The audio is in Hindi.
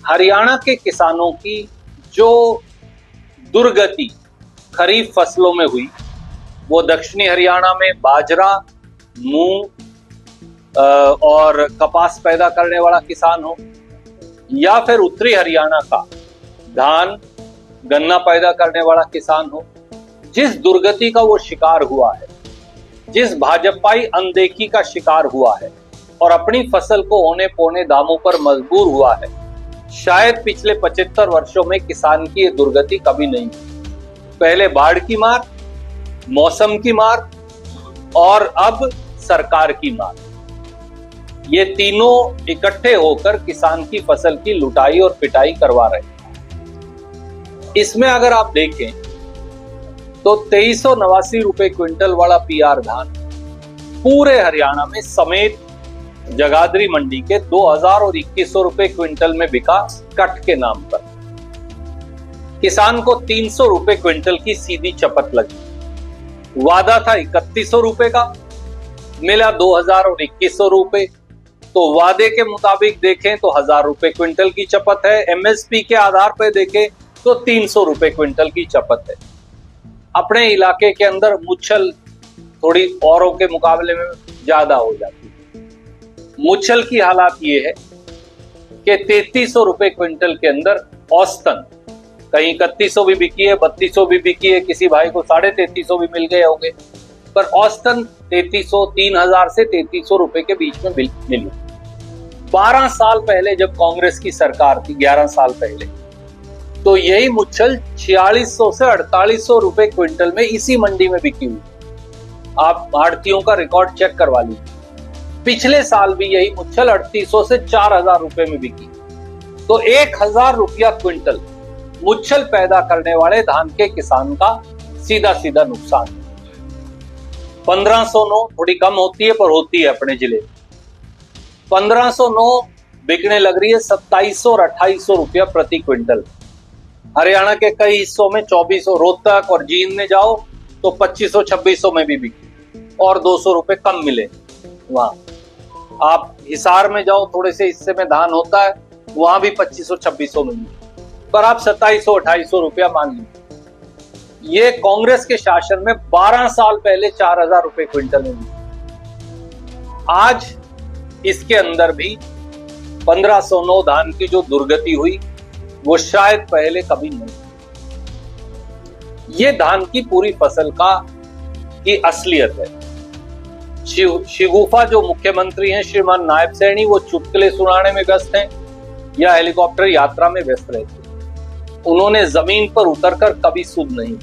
हरियाणा के किसानों की जो दुर्गति खरीफ फसलों में हुई, वो दक्षिणी हरियाणा में बाजरा, मूंग और कपास पैदा करने वाला किसान हो, या फिर उत्तरी हरियाणा का धान, गन्ना पैदा करने वाला किसान हो, जिस दुर्गति का वो शिकार हुआ है, जिस भाजपाई अनदेखी का शिकार हुआ है और अपनी फसल को औने पौने दामों पर मजबूर हुआ है, शायद पिछले 75 वर्षों में किसान की ये दुर्गति कभी नहीं हुई। पहले बाढ़ की मार, मौसम की मार और अब सरकार की मार, ये तीनों इकट्ठे होकर किसान की फसल की लुटाई और पिटाई करवा रहे हैं। इसमें अगर आप देखें तो 2389 रुपए क्विंटल वाला पीआर धान पूरे हरियाणा में समेत जगाधरी मंडी के 2000 और 2100 रुपए क्विंटल में बिका कट के नाम पर। किसान को 300 रुपए क्विंटल की सीधी चपत लगी। वादा था 3100 रुपए का, मिला 2000 और 2100 रुपए। तो वादे के मुताबिक देखें तो 1000 रुपए क्विंटल की चपत है, एमएसपी के आधार पर देखें तो 300 रुपए क्विंटल की चपत है। अपने इलाके के अंदर मुच्छल थोड़ी औरों के मुकाबले में ज्यादा हो जाती है। मुच्छल की हालात ये है कि 3300 रुपए क्विंटल के अंदर औसतन, कहीं 3100 भी बिकी है, 3200 भी बिकी है, किसी भाई को 3350 भी मिल गए होंगे, पर औसतन 3300, 3000 से 3300 रुपए के बीच में मिली। 12 साल पहले जब कांग्रेस की सरकार थी, 11 साल पहले, तो यही मुच्छल 4600 से 4800 रुपए क्विंटल में इसी मंडी में बिकी हुई। आप आड़तियों का रिकॉर्ड चेक करवा लीजिए। पिछले साल भी यही मुच्छल 3800 से 4000 रुपए में बिकी। तो 1000 रुपया क्विंटल मुच्छल पैदा करने वाले धान के किसान का सीधा सीधा नुकसान। 1509 थोड़ी कम होती है पर होती है अपने जिले में। 1509 बिकने लग रही है 2700 और 2800 रुपया प्रति क्विंटल। हरियाणा के कई हिस्सों में 2400, रोहतक और जींद में जाओ तो 2500 2600 में भी बिकी और 200 रुपए कम मिले। वहां आप हिसार में जाओ, थोड़े से हिस्से में धान होता है, वहां भी 2500 2600 में मिले, पर आप 2700 2800 रुपया मान लीजिए। ये कांग्रेस के शासन में 12 साल पहले 4000 रुपए क्विंटल में मिले। आज इसके अंदर भी 1509 धान की जो दुर्गति हुई वो शायद पहले कभी नहीं। ये धान की पूरी फसल की असलियत है। शिगुफा जो मुख्यमंत्री हैं श्रीमान नायब सैनी, वो चुटकुले सुनाने में व्यस्त हैं या हेलीकॉप्टर यात्रा में व्यस्त रहते हैं। उन्होंने जमीन पर उतरकर कभी सुध नहीं